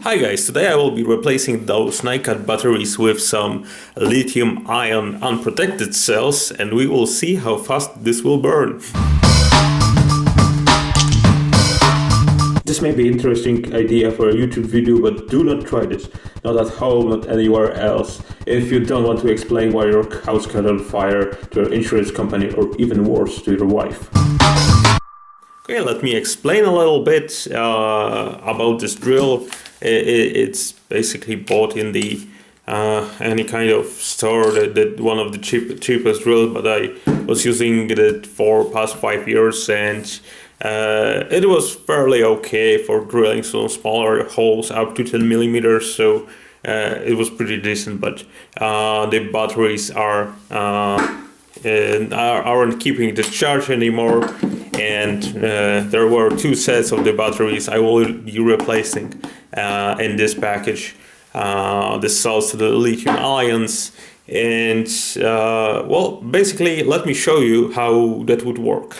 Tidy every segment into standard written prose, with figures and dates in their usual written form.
Hi guys, today I will be replacing those NiCd batteries with some lithium-ion unprotected cells, and we will see how fast this will burn. This may be an interesting idea for a YouTube video, but do not try this. Not at home, not anywhere else. If you don't want to explain why your house caught on fire to your insurance company, or even worse, to your wife. Okay, let me explain a little bit about this drill. It's basically bought in the any kind of store, that one of the cheapest drills, but I was using it for past 5 years, and it was fairly okay for drilling some smaller holes up to 10 millimeters, so it was pretty decent. But the batteries aren't keeping the charge anymore, and there were two sets of the batteries I will be replacing in this package. The cells to the lithium ions, and well, basically let me show you how that would work.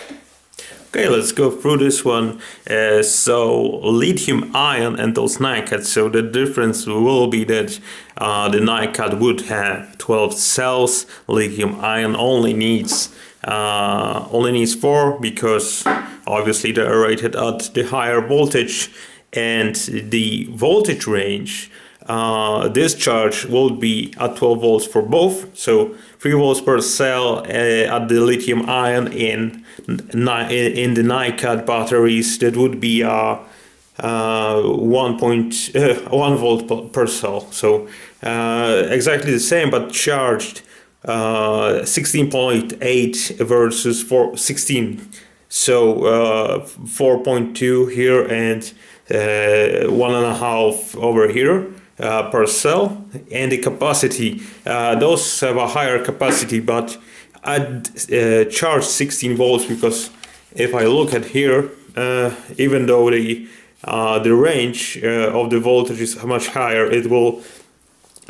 Okay, let's go through this one. So lithium ion and those NiCd, so the difference will be that the NiCd would have 12 cells. Lithium ion only needs 4, because obviously they are rated at the higher voltage, and the voltage range discharge will be at 12 volts for both, so 3 volts per cell at the lithium ion. In the NiCd batteries, that would be 1 volt per cell, so exactly the same, but charged 16.8 versus 16, so 4.2 here and 1.5 over here per cell. And the capacity, those have a higher capacity, but I'd charge 16 volts, because if I look at here, even though the range of the voltage is much higher, it will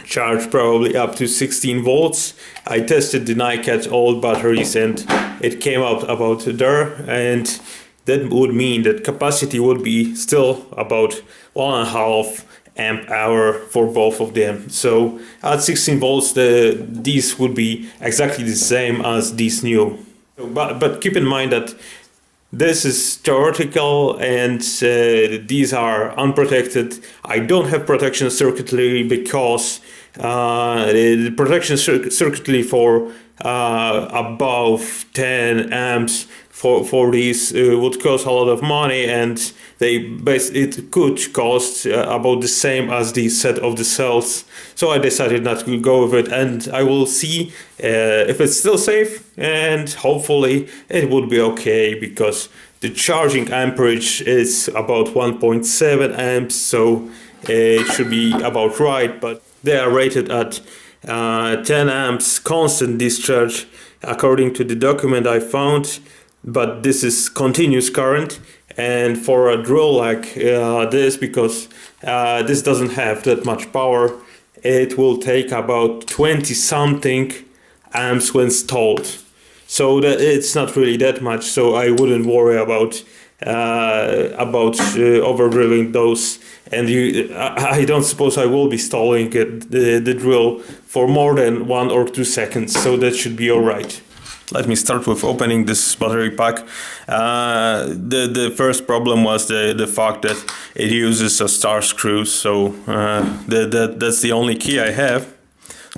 charge probably up to 16 volts. I tested the NiCd old batteries and it came out about there, and that would mean that capacity would be still about 1.5 amp hour for both of them. So at 16 volts, these would be exactly the same as these new. But keep in mind that this is theoretical, and these are unprotected. I don't have protection circuitry, because the protection circuitry for above 10 amps for these would cost a lot of money, and it could cost about the same as the set of the cells. So I decided not to go with it, and I will see if it's still safe, and hopefully it would be okay, because the charging amperage is about 1.7 amps, so it should be about right. But they are rated at 10 amps constant discharge according to the document I found, but this is continuous current. And for a drill like this, because this doesn't have that much power, it will take about 20 something amps when stalled, so that it's not really that much, so I wouldn't worry about overdrilling those. And I don't suppose I will be stalling the drill for more than 1 or 2 seconds, so that should be alright. Let me start with opening this battery pack. The first problem was the fact that it uses a star screw, so that's the only key I have.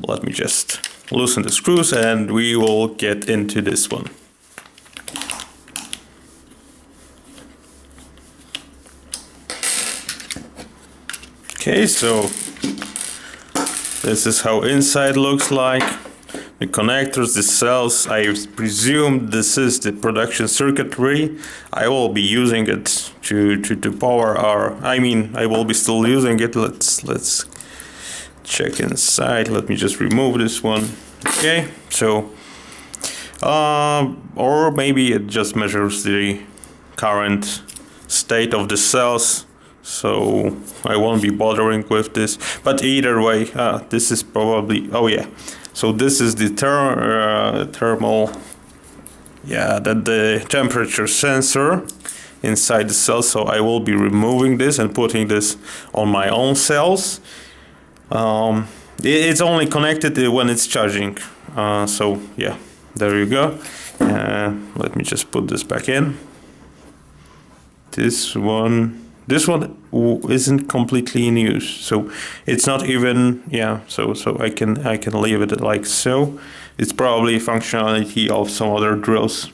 Let me just loosen the screws and we will get into this one. Okay, so this is how inside looks like. The connectors, the cells, I presume this is the production circuitry. I will be using it to power our, I will be still using it. Let's check inside. Let me just remove this one. Okay, so or maybe it just measures the current state of the cells, so I won't be bothering with this. But either way, this is probably, oh yeah, so this is the thermal, yeah, the temperature sensor. inside the cell, so I will be removing this and putting this on my own cells. It's only connected when it's charging, so yeah, there you go. Let me just put this back in. This one isn't completely in use, so it's not even, yeah, so I can leave it like so. It's probably functionality of some other drills.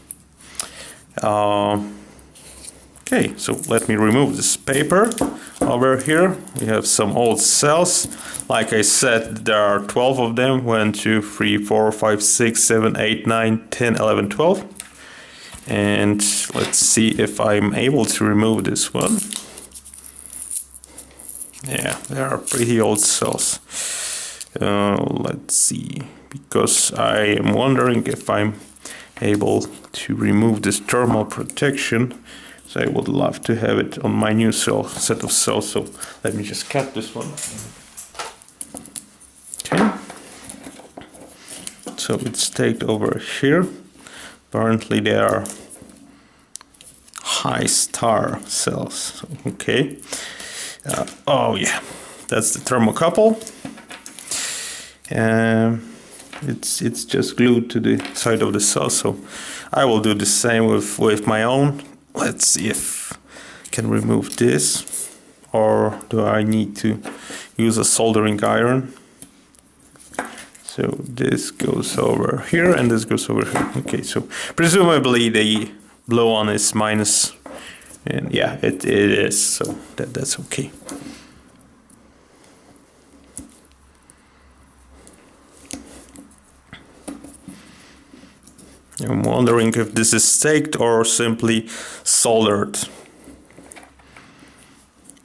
Okay, so let me remove this paper. Over here we have some old cells. Like I said, there are 12 of them. 1, 2, 3, 4, 5, 6, 7, 8, 9, 10, 11, 12. And let's see if I'm able to remove this one. Yeah, they are pretty old cells. Let's see, because I am wondering if I'm able to remove this thermal protection. So I would love to have it on my new set of cells. So let me just cut this one. Okay. So it's staked over here. Apparently they are high star cells. So, okay. Oh yeah, that's the thermocouple. It's just glued to the side of the cell. So I will do the same with my own. Let's see if I can remove this, or do I need to use a soldering iron? So this goes over here and this goes over here. Okay, so presumably the blow on is minus, and yeah, it is, so that's okay. I'm wondering if this is staked or simply soldered. It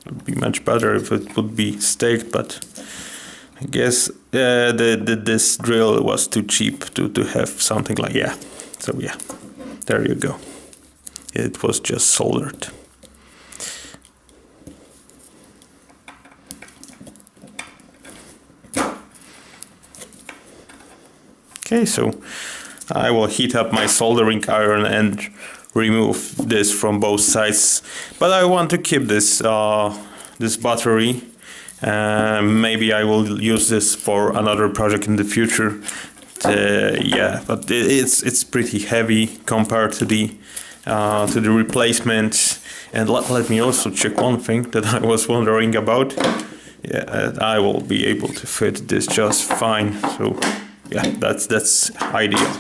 would be much better if it would be staked, but I guess this drill was too cheap to have something like, yeah. So yeah, there you go. It was just soldered. Okay, so I will heat up my soldering iron and remove this from both sides. But I want to keep this this battery. Maybe I will use this for another project in the future. Yeah, but it's pretty heavy compared to the replacement. And let me also check one thing that I was wondering about. Yeah, I will be able to fit this just fine. So yeah, that's ideal,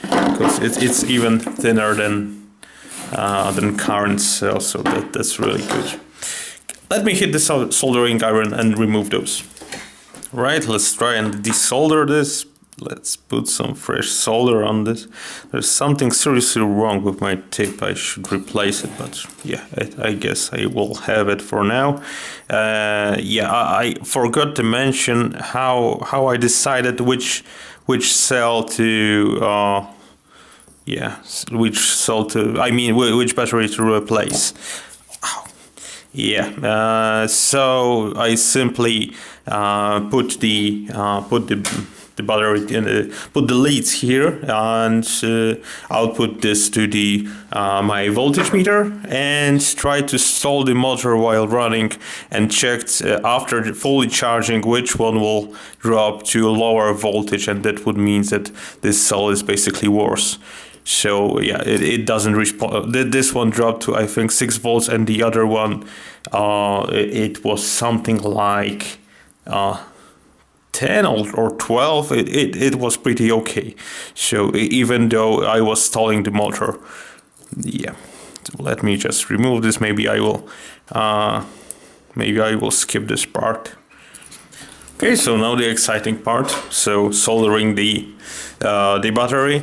because it's even thinner than current cell, so that's really good. Let me hit the soldering iron and remove those. Right, let's try and desolder this. Let's put some fresh solder on this. There's something seriously wrong with my tip. I should replace it, but yeah, I guess I will have it for now. Yeah, I forgot to mention how I decided which cell to which battery to replace. Yeah, so I simply put the battery put the leads here, and I'll put this to the my voltage meter and try to stall the motor while running, and checked after fully charging which one will drop to a lower voltage, and that would mean that this cell is basically worse. So yeah, it doesn't respond. This one dropped to, I think, 6 volts, and the other one it was something like 10 or 12. It was pretty okay. So even though I was stalling the motor, yeah. So let me just remove this. Maybe I will skip this part. Okay, so now the exciting part. So soldering the battery.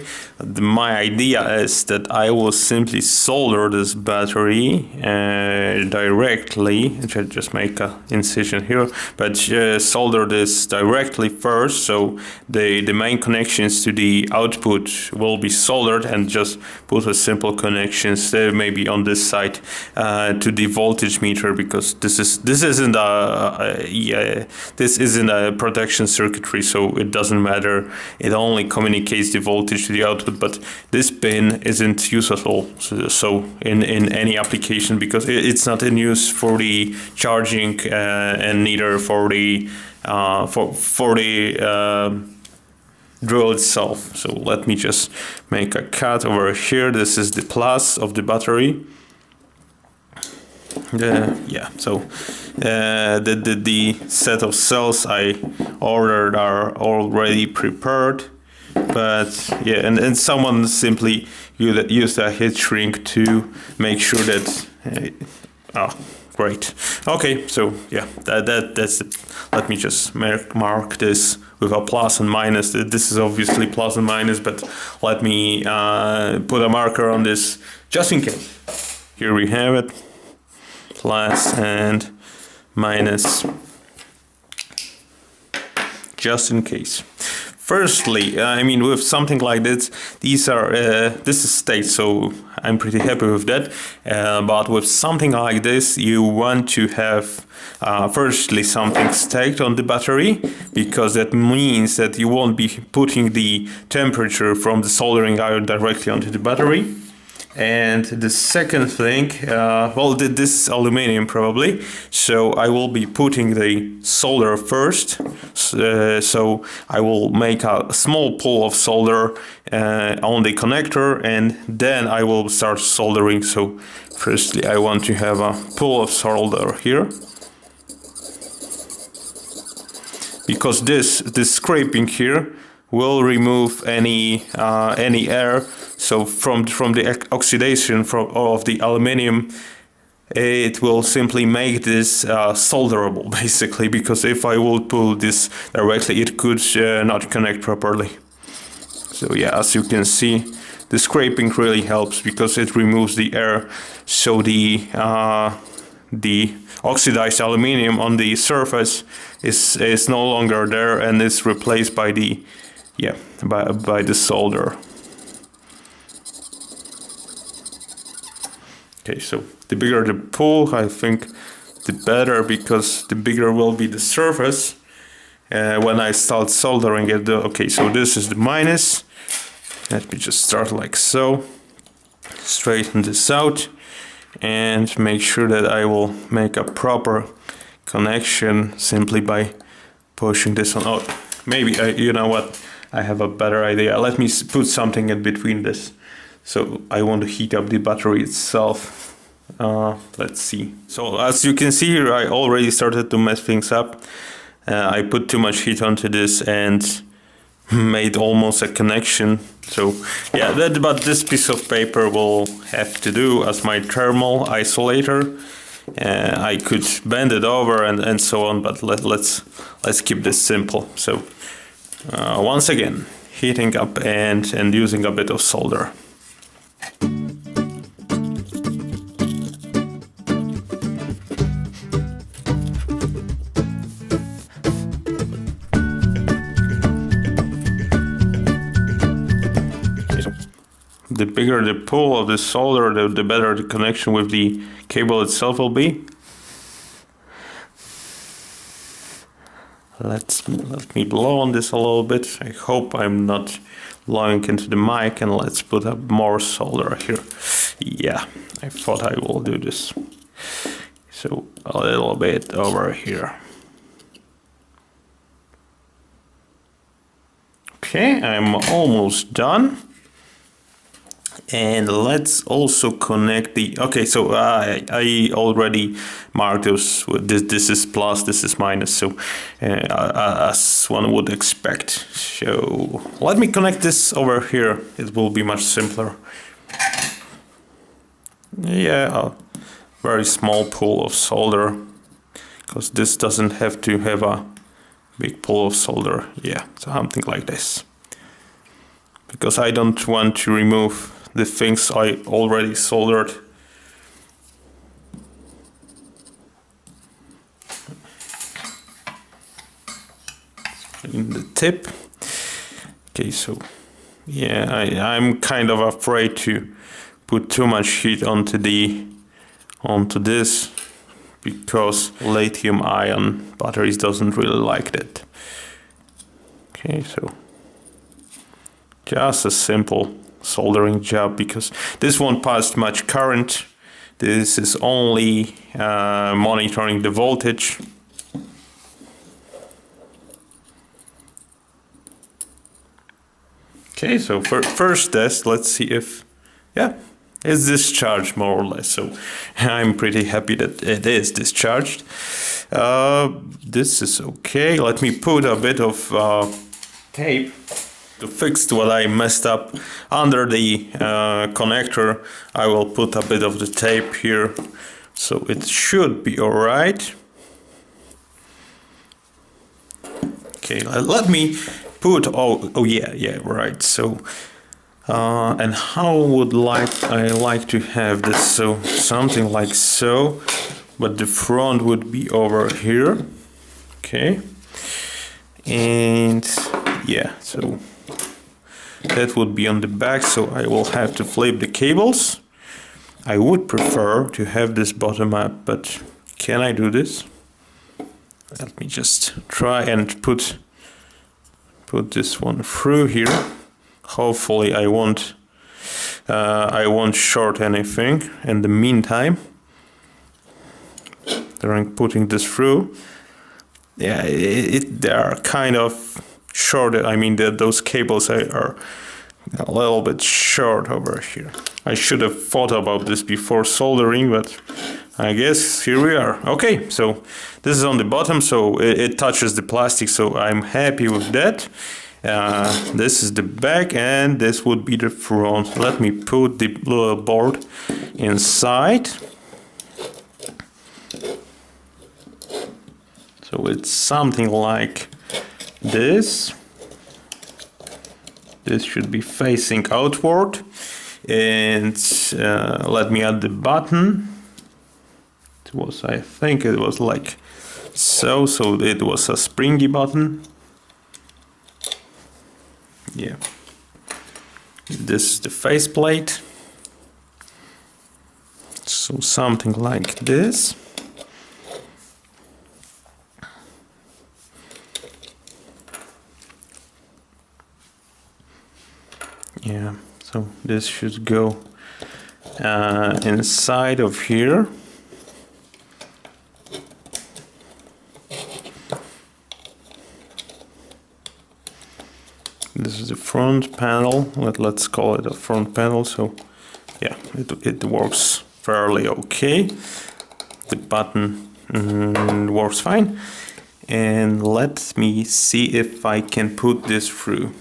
My idea is that I will simply solder this battery directly. Just make an incision here, but solder this directly first. So the main connections to the output will be soldered, and just put a simple connections maybe on this side to the voltage meter, because this isn't a protection circuitry, so it doesn't matter. It only communicates the voltage to the output, but this pin isn't useful so in any application, because it's not in use for the charging and neither for the drill itself. So let me just make a cut over here. This is the plus of the battery. Yeah, so the set of cells I ordered are already prepared, but yeah, and someone simply used a heat shrink to make sure that great. Okay, so yeah, that's it. Let me just mark this with a plus and minus. This is obviously plus and minus, but let me put a marker on this just in case. Here we have it. Plus and minus, just in case. Firstly, I mean, with something like this, this is state, so I'm pretty happy with that. But with something like this, you want to have firstly something staked on the battery, because that means that you won't be putting the temperature from the soldering iron directly onto the battery. And the second thing, well, this is aluminum probably, so I will be putting the solder first. So I will make a small pull of solder on the connector, and then I will start soldering. So firstly, I want to have a pull of solder here, because this scraping here will remove any air. So from the oxidation of the aluminium, it will simply make this solderable, basically, because if I would pull this directly, it could not connect properly. So yeah, as you can see, the scraping really helps because it removes the air, so the oxidized aluminium on the surface is no longer there and is replaced by the by the solder. Okay, so the bigger the pull, I think the better, because the bigger will be the surface when I start soldering it. Okay, so this is the minus. Let me just start like so. Straighten this out and make sure that I will make a proper connection simply by pushing this on. Oh, maybe, you know what? I have a better idea. Let me put something in between this. So I want to heat up the battery itself. Let's see. So as you can see here, I already started to mess things up. I put too much heat onto this and made almost a connection. So yeah, but this piece of paper will have to do as my thermal isolator. I could bend it over and so on, but let's keep this simple. So once again, heating up and using a bit of solder. The bigger the pull of the solder, the better the connection with the cable itself will be. Let me blow on this a little bit. I hope I'm not blowing into the mic, and let's put up more solder here. Yeah, I thought I will do this. So a little bit over here. Okay, I'm almost done. And let's also connect the, okay, so I already marked those. This is plus, this is minus, so as one would expect. So let me connect this over here. It will be much simpler. Yeah, a very small pull of solder, because this doesn't have to have a big pull of solder. Yeah, something like this. Because I don't want to remove the things I already soldered. In the tip. Okay, so yeah, I'm kind of afraid to put too much heat onto this, because lithium ion batteries doesn't really like that. Okay, so just a simple soldering job, because this won't pass much current. This is only monitoring the voltage. Okay, so for first test, let's see if, yeah, it's discharged more or less. So I'm pretty happy that it is discharged. This is okay. Let me put a bit of tape to fix what I messed up under the connector. I will put a bit of the tape here, so it should be all right. Okay, let me put, oh yeah, right. So and how would I like to have this? So something like so, but the front would be over here. Okay, and yeah, so that would be on the back, so I will have to flip the cables. I would prefer to have this bottom up, but can I do this? Let me just try and put this one through here. Hopefully I won't short anything in the meantime during putting this through. Yeah, they are kind of shorted. I mean, those cables are a little bit short over here. I should have thought about this before soldering, but I guess here we are. Okay, so this is on the bottom, so it touches the plastic, so I'm happy with that. This is the back, and this would be the front. Let me put the little board inside. So it's something like this. This should be facing outward, and let me add the button. It was, I think it was like so it was a springy button. Yeah, this is the faceplate, so something like this. Yeah, so this should go inside of here. This is the front panel. Let's call it a front panel. So yeah, it works fairly okay. The button works fine. And let me see if I can put this through.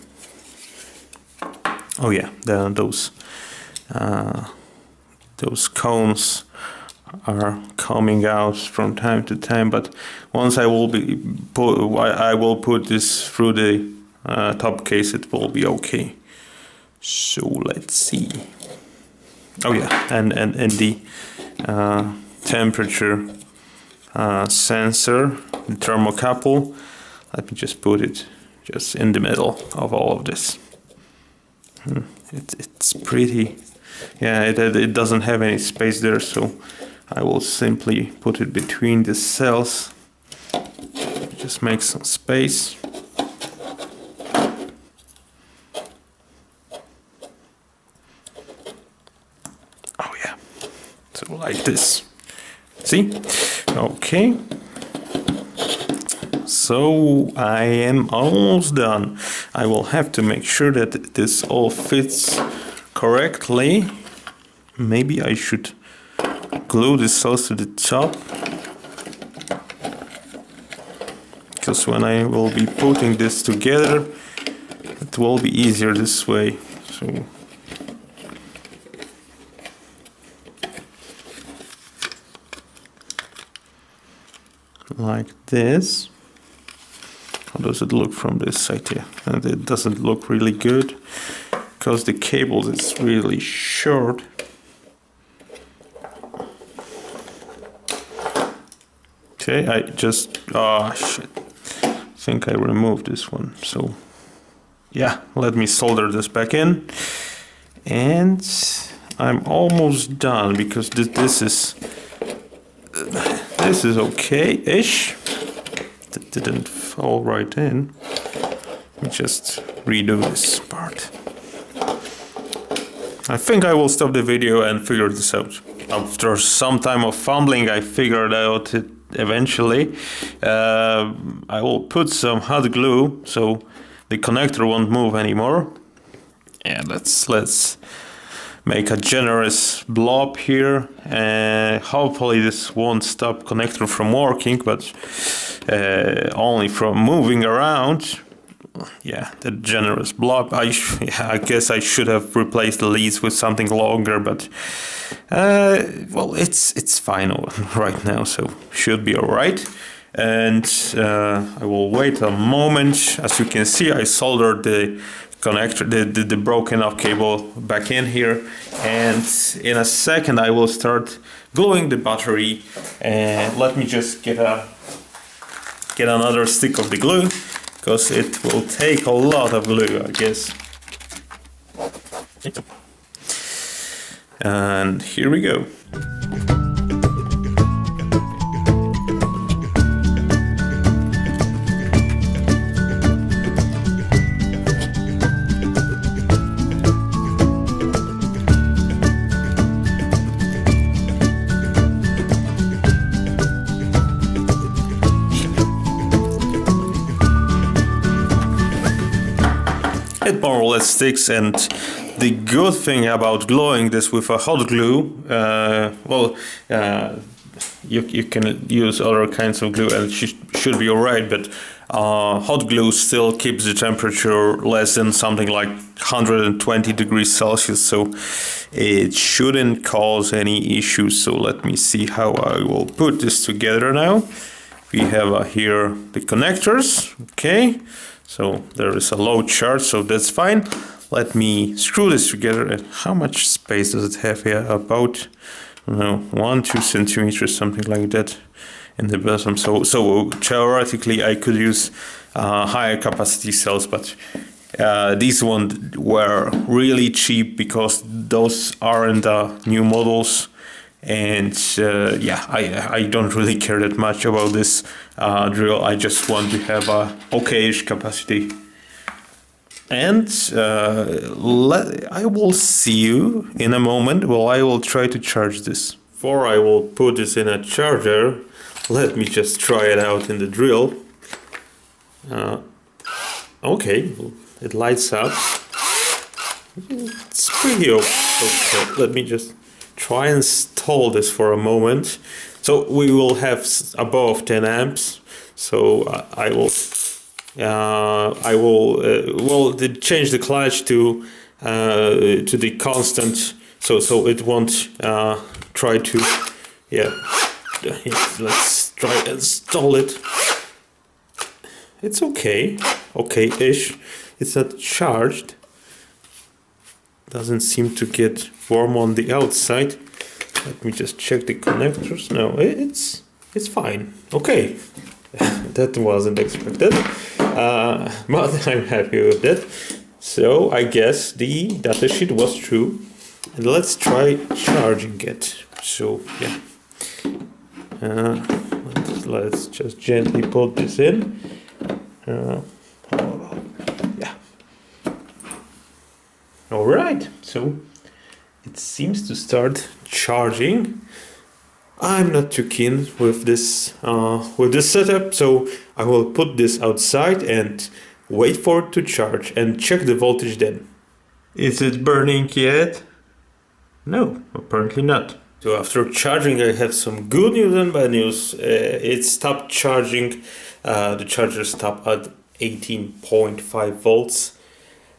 Oh yeah, those cones are coming out from time to time, but once I will put this through the top case, it will be okay. So let's see. Oh yeah, and the temperature sensor, the thermocouple. Let me just put it just in the middle of all of this. It's pretty, yeah, it doesn't have any space there, so I will simply put it between the cells. Just make some space. Oh yeah, so like this. See? Okay. So I am almost done. I will have to make sure that this all fits correctly. Maybe I should glue the cells to the top, because when I will be putting this together, it will be easier this way. So like this. How does it look from this side here? And it doesn't look really good because the cable is really short. Okay, I just, oh shit, I think I removed this one. So yeah, let me solder this back in, and I'm almost done, because this this is okay-ish. That didn't fall right in. Let me just redo this part. I think I will stop the video and figure this out. After some time of fumbling, I figured out it eventually. I will put some hot glue so the connector won't move anymore. And let's make a generous blob here. Hopefully this won't stop connector from working, but only from moving around. Yeah, the generous blob. I guess I should have replaced the leads with something longer, but well, it's fine right now, so should be all right. And I will wait a moment. As you can see, I soldered the connector, the broken off cable back in here, and in a second I will start gluing the battery. And let me just get another stick of the glue, because it will take a lot of glue, I guess. And here we go. It more or less sticks, and the good thing about gluing this with a hot glue, you can use other kinds of glue and it should be alright, but hot glue still keeps the temperature less than something like 120 degrees Celsius, so it shouldn't cause any issues. So let me see how I will put this together now. We have here the connectors, okay. So there is a low charge, so that's fine. Let me screw this together. And how much space does it have here? About, I don't know, 1-2 centimeters, something like that in the bottom. So theoretically I could use higher capacity cells, but these ones were really cheap because those aren't the new models. And yeah, I don't really care that much about this drill. I just want to have a okay-ish capacity. And I will see you in a moment while I will try to charge this. Before I will put this in a charger, let me just try it out in the drill. Okay, it lights up. It's pretty okay. Let me just try and install this for a moment. So we will have above 10 amps. So I will change the clutch to the constant, so it won't try to, let's try and install it. It's okay-ish. It's not charged. Doesn't seem to get warm on the outside. Let me just check the connectors. No, it's fine. Okay, that wasn't expected, but I'm happy with that. So I guess the datasheet was true, and let's try charging it. So yeah, let's just gently put this in. Yeah. All right, so it seems to start charging. I'm not too keen with this setup, so I will put this outside and wait for it to charge and check the voltage then. Is it burning yet? No, apparently not. So after charging, I have some good news and bad news. It stopped charging. The charger stopped at 18.5 volts,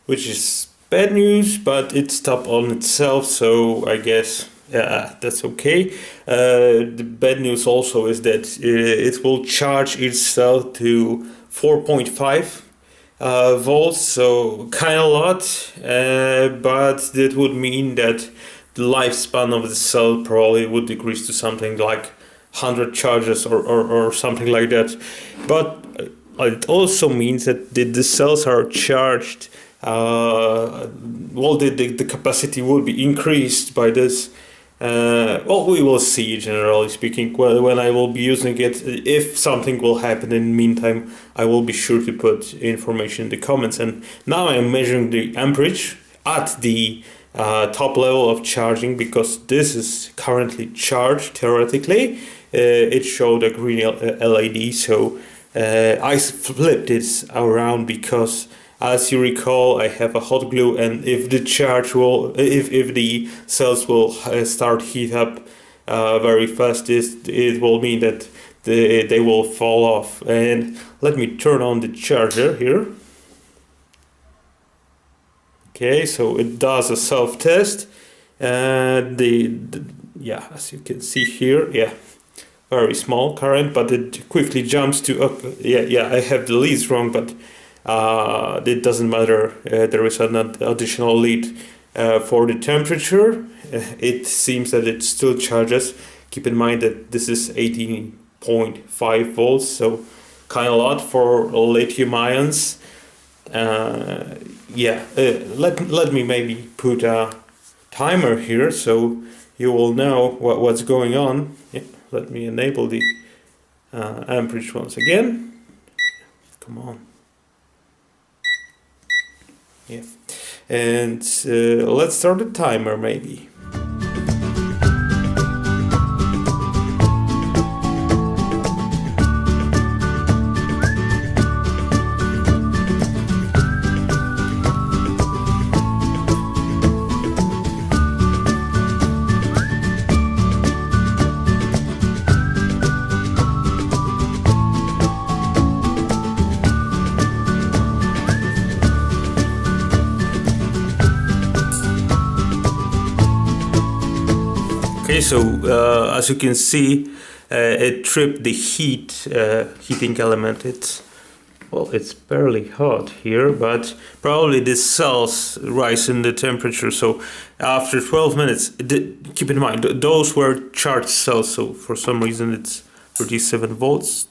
which is bad news, but it stopped on itself, so I guess that's okay. The bad news also is that it will charge itself to 4.5 volts, so kind of a lot, but that would mean that the lifespan of the cell probably would decrease to something like 100 charges or something like that. But it also means that the cells are charged. The capacity will be increased by this, Well, we will see, generally speaking, when I will be using it. If something will happen in the meantime, I will be sure to put information in the comments. And now I'm measuring the amperage at the top level of charging, because this is currently charged theoretically. It showed a green LED, so I flipped it around because, as you recall, I have a hot glue, and if the charge will, if the cells will start heat up very fast, it will mean that they will fall off. And let me turn on the charger here. Okay, so it does a self-test, and yeah, as you can see here, yeah, very small current, but it quickly jumps to yeah, I have the leads wrong, but it doesn't matter. There is an additional lead for the temperature. It seems that it still charges. Keep in mind that this is 18.5 volts, so kind of a lot for lithium ions. Yeah, let me maybe put a timer here so you will know what's going on. Yeah, let me enable the amperage once again. Come on. Yeah, and let's start the timer maybe. Okay, so as you can see, it tripped the heating element. It's barely hot here, but probably the cells rise in the temperature. So after 12 minutes, keep in mind, those were charged cells, so for some reason it's 37 volts.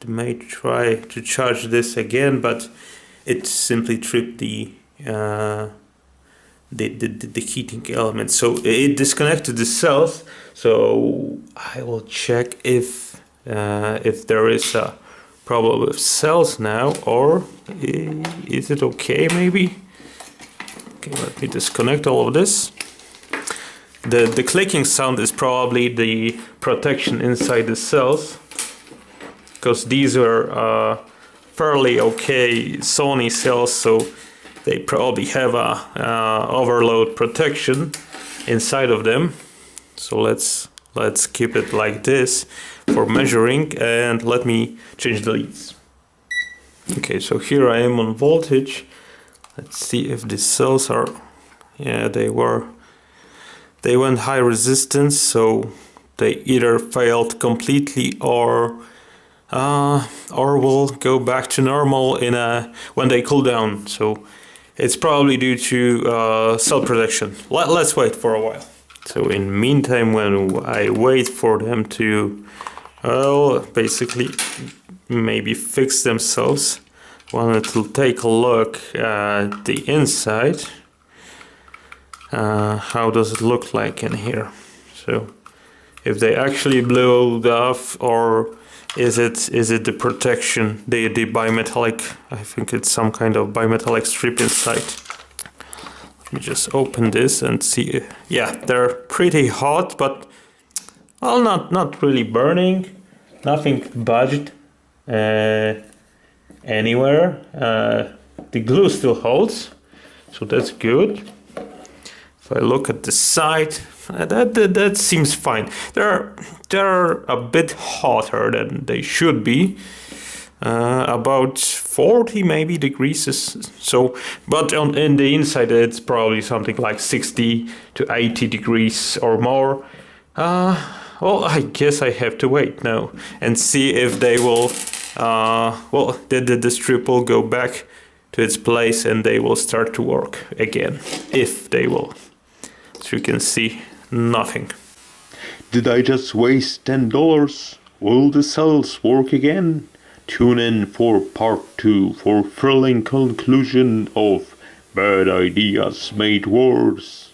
It may try to charge this again, but it simply tripped the heating element, so it disconnected the cells. So I will check if there is a problem with cells now, or is it okay maybe. Okay, let me disconnect all of this. The clicking sound is probably the protection inside the cells, because these are fairly okay Sony cells, so they probably have a overload protection inside of them. So let's keep it like this for measuring, and let me change the leads. Okay, so here I am on voltage. Let's see if the cells are, yeah, they went high resistance, so they either failed completely or will go back to normal when they cool down. So it's probably due to cell protection. Let's wait for a while. So in the meantime, when I wait for them to, well, basically maybe fix themselves, wanted to take a look at the inside. How does it look like in here? So if they actually blew off, or is it the protection, the bimetallic? I think it's some kind of bimetallic strip inside. Let me just open this and see. Yeah, they're pretty hot, but well, not really burning. Nothing budged anywhere. The glue still holds, so that's good. If I look at the side, that seems fine. They're a bit hotter than they should be. About 40 maybe degrees. So, but in the inside it's probably something like 60 to 80 degrees or more. Well, I guess I have to wait now and see if they will. Well, the strip will go back to its place and they will start to work again, if they will. As you can see, nothing. Did I just waste $10? Will the cells work again? Tune in for part 2 for thrilling conclusion of Bad Ideas Made Worse.